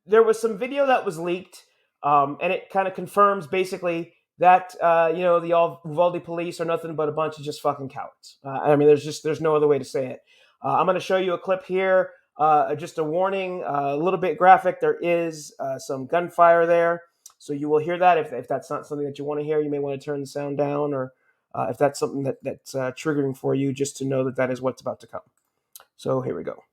there was some video that was leaked, and it kind of confirms basically that the Uvalde police are nothing but a bunch of just fucking cowards. I mean, there's no other way to say it. I'm going to show you a clip here. Just a warning, a little bit graphic. There is some gunfire there, so you will hear that. If that's not something that you want to hear, you may want to turn the sound down, or if that's something that's triggering for you, just to know that that is what's about to come. So here we go.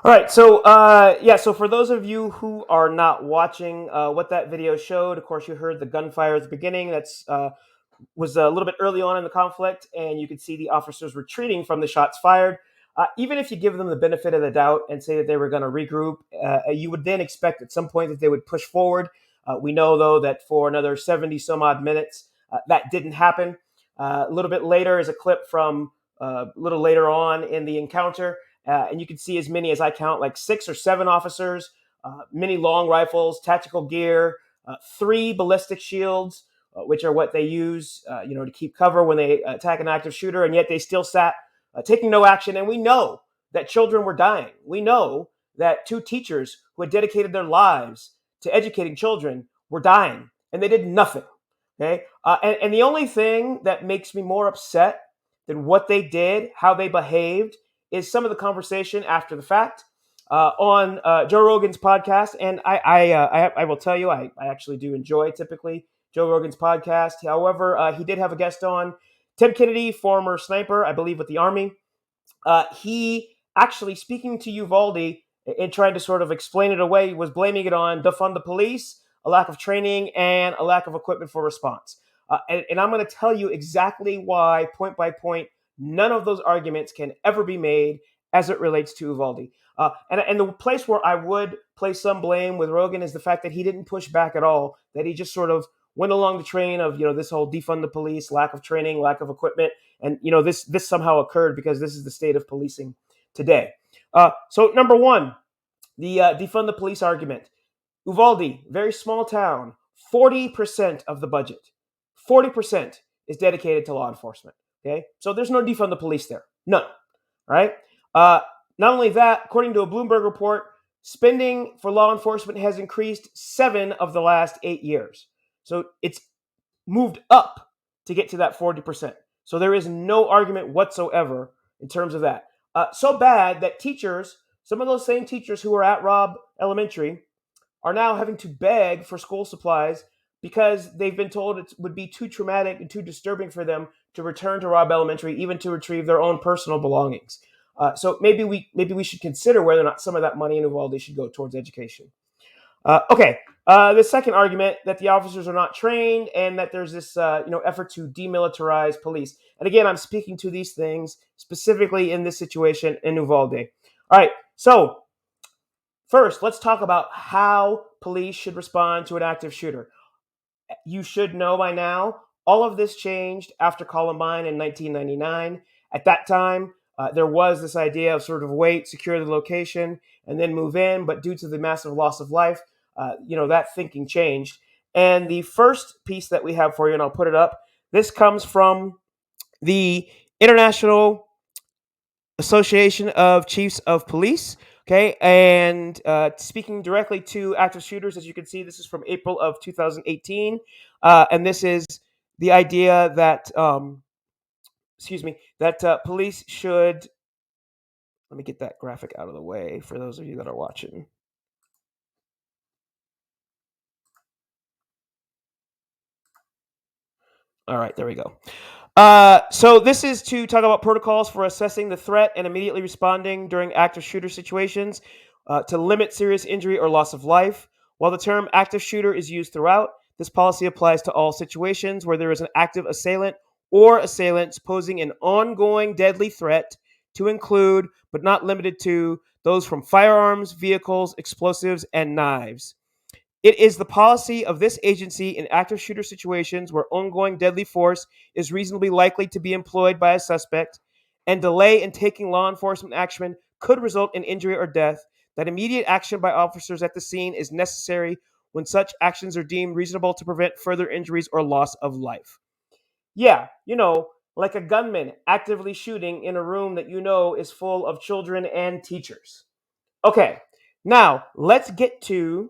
All right, so so for those of you who are not watching what that video showed, of course, you heard the gunfire at the beginning. That's was a little bit early on in the conflict, and you could see the officers retreating from the shots fired. Even if you give them the benefit of the doubt and say that they were going to regroup, you would then expect at some point that they would push forward. We know, though, that for another 70 some odd minutes, that didn't happen. A little bit later is a clip from a little later on in the encounter. And you can see as many as I count, like 6 or 7 officers, many long rifles, tactical gear, 3 ballistic shields, which are what they use, to keep cover when they attack an active shooter. And yet they still sat taking no action. And we know that children were dying. We know that 2 teachers who had dedicated their lives to educating children were dying, and they did nothing. Okay, and the only thing that makes me more upset than what they did, how they behaved, is some of the conversation after the fact on Joe Rogan's podcast. And I will tell you, I actually do enjoy typically Joe Rogan's podcast. However, he did have a guest on, Tim Kennedy, former sniper, I believe, with the Army. He actually, speaking to Uvalde and trying to sort of explain it away, was blaming it on defund the police, a lack of training, and a lack of equipment for response. And I'm going to tell you exactly why, point by point, none of those arguments can ever be made as it relates to Uvalde. And the place where I would place some blame with Rogan is the fact that he didn't push back at all, that he just sort of went along the train of, this whole defund the police, lack of training, lack of equipment. And, this somehow occurred because this is the state of policing today. So number one, the defund the police argument. Uvalde, very small town, 40% of the budget, 40% is dedicated to law enforcement. Okay, so there's no defund the police there, none. Right? Not only that, according to a Bloomberg report, spending for law enforcement has increased 7 of the last 8 years. So it's moved up to get to that 40%. So there is no argument whatsoever in terms of that. So bad that teachers, some of those same teachers who were at Robb Elementary, are now having to beg for school supplies because they've been told it would be too traumatic and too disturbing for them to return to Robb Elementary, even to retrieve their own personal belongings. So maybe we should consider whether or not some of that money in Uvalde should go towards education. The second argument, that the officers are not trained and that there's this effort to demilitarize police. And again, I'm speaking to these things specifically in this situation in Uvalde. All right, so first, let's talk about how police should respond to an active shooter. You should know by now, all of this changed after Columbine in 1999. At that time, There was this idea of sort of wait, secure the location, and then move in. But due to the massive loss of life, that thinking changed. And the first piece that we have for you, and I'll put it up, this comes from the International Association of Chiefs of Police. Okay, and speaking directly to active shooters, as you can see, this is from April of 2018, and this is the idea that, police should. Let me get that graphic out of the way for those of you that are watching. All right, there we go. So this is to talk about protocols for assessing the threat and immediately responding during active shooter situations to limit serious injury or loss of life. While the term active shooter is used throughout, this policy applies to all situations where there is an active assailant or assailants posing an ongoing deadly threat, to include, but not limited to, those from firearms, vehicles, explosives, and knives. It is the policy of this agency in active shooter situations where ongoing deadly force is reasonably likely to be employed by a suspect and delay in taking law enforcement action could result in injury or death, that immediate action by officers at the scene is necessary when such actions are deemed reasonable to prevent further injuries or loss of life. Yeah, like a gunman actively shooting in a room that is full of children and teachers. Okay, now let's get to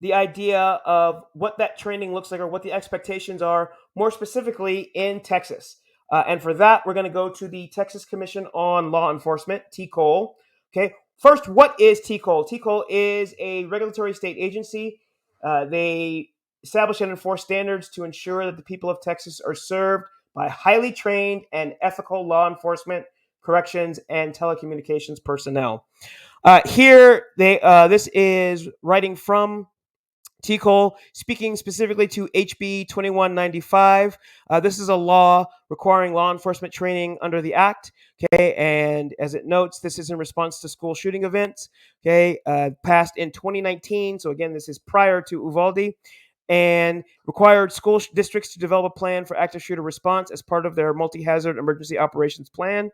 the idea of what that training looks like or what the expectations are, more specifically in Texas. And for that, we're going to go to the Texas Commission on Law Enforcement, TCOLE. Okay, first, what is TCOLE? TCOLE is a regulatory state agency. They establish and enforce standards to ensure that the people of Texas are served by highly trained and ethical law enforcement, corrections, and telecommunications personnel. This is writing from TCOLE, speaking specifically to HB 2195. This is a law requiring law enforcement training under the Act. Okay, and as it notes, this is in response to school shooting events. Okay, passed in 2019. So again, this is prior to Uvalde, and required school districts to develop a plan for active shooter response as part of their multi-hazard emergency operations plan.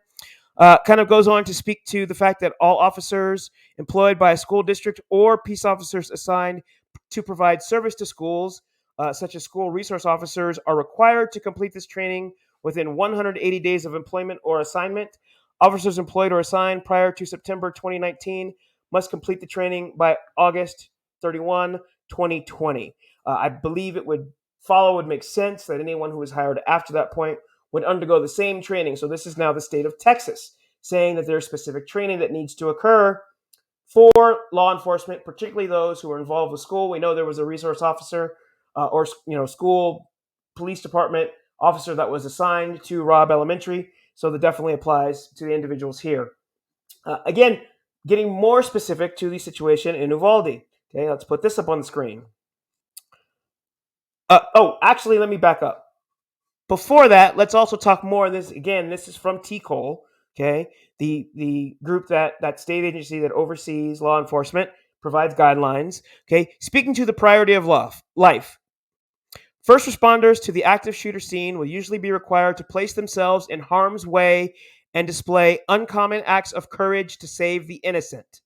Kind of goes on to speak to the fact that all officers employed by a school district or peace officers assigned to provide service to schools, such as school resource officers, are required to complete this training within 180 days of employment or assignment. Officers employed or assigned prior to September 2019 must complete the training by August 31, 2020. I believe it would make sense that anyone who was hired after that point would undergo the same training. So this is now the state of Texas saying that there's specific training that needs to occur for law enforcement, particularly those who are involved with school. We know there was a resource officer or school police department officer that was assigned to Robb Elementary. So that definitely applies to the individuals here. Again, getting more specific to the situation in Uvalde. Okay, let's put this up on the screen. Actually, let me back up. Before that, let's also talk more. This is from TCOLE, okay, the group that state agency that oversees law enforcement, provides guidelines. Okay, speaking to the priority of life. First responders to the active shooter scene will usually be required to place themselves in harm's way and display uncommon acts of courage to save the innocent.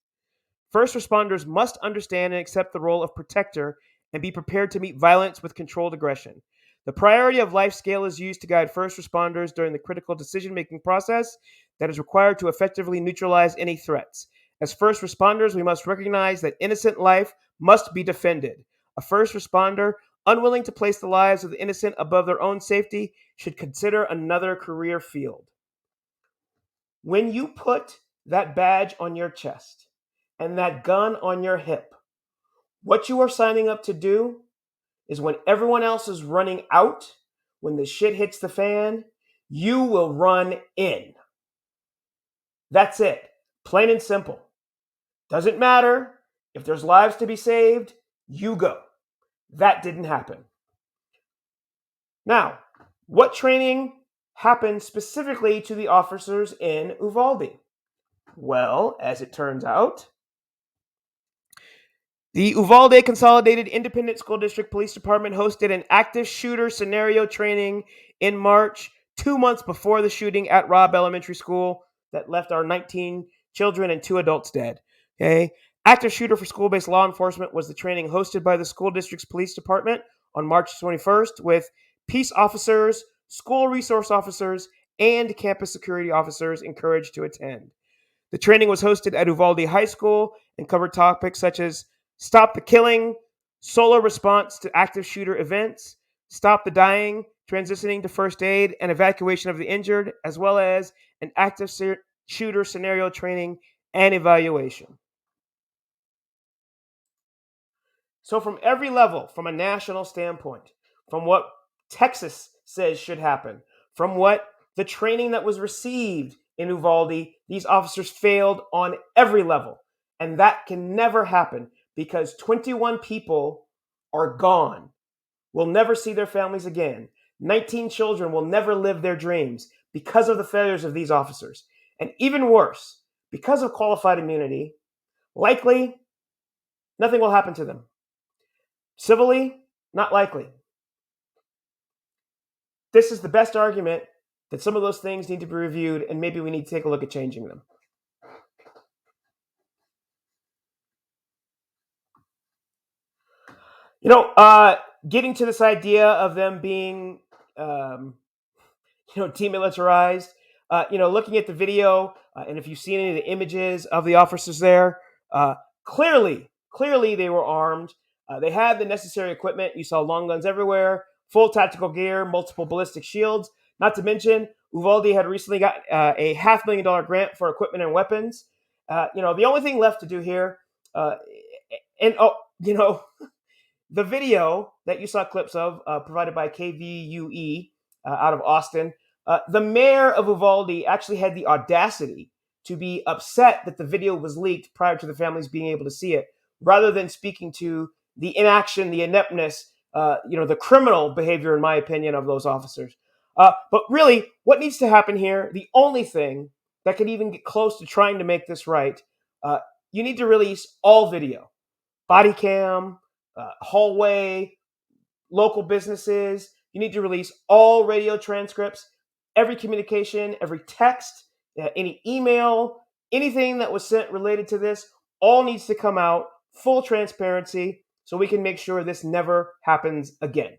First responders must understand and accept the role of protector and be prepared to meet violence with controlled aggression. The priority of life scale is used to guide first responders during the critical decision-making process that is required to effectively neutralize any threats. As first responders, we must recognize that innocent life must be defended. A first responder, unwilling to place the lives of the innocent above their own safety, should consider another career field. When you put that badge on your chest and that gun on your hip, what you are signing up to do is when everyone else is running out, when the shit hits the fan, you will run in. That's it. Plain and simple. Doesn't matter. If there's lives to be saved, you go. That didn't happen. Now, what training happened specifically to the officers in Uvalde? Well, as it turns out, the Uvalde Consolidated Independent School District Police Department hosted an active shooter scenario training in March 2 months before the shooting at Robb Elementary School that left our 19 children and 2 adults dead. Okay? Active shooter for school-based law enforcement was the training hosted by the school district's police department on March 21st with peace officers, school resource officers, and campus security officers encouraged to attend. The training was hosted at Uvalde High School and covered topics such as stop the killing, solo response to active shooter events, stop the dying, transitioning to first aid and evacuation of the injured, as well as an active shooter scenario training and evaluation. So, from every level, from a national standpoint, from what Texas says should happen, from what the training that was received in Uvalde, these officers failed on every level. And that can never happen because 21 people are gone, will never see their families again. 19 children will never live their dreams because of the failures of these officers. And even worse, because of qualified immunity, likely nothing will happen to them. Civilly, not likely. This is the best argument that some of those things need to be reviewed, and maybe we need to take a look at changing them. Getting to this idea of them being, demilitarized, looking at the video, and if you've seen any of the images of the officers there, clearly they were armed. They had the necessary equipment. You saw long guns everywhere, full tactical gear, multiple ballistic shields. Not to mention, Uvalde had recently got a $500,000 grant for equipment and weapons. The only thing left to do here, the video that you saw clips of, provided by KVUE out of Austin, the mayor of Uvalde actually had the audacity to be upset that the video was leaked prior to the families being able to see it, rather than speaking to the inaction, the ineptness, the criminal behavior, in my opinion, of those officers. But really, what needs to happen here, the only thing that could even get close to trying to make this right, you need to release all video, body cam, hallway, local businesses. You need to release all radio transcripts, every communication, every text, any email, anything that was sent related to this, all needs to come out, full transparency, so we can make sure this never happens again.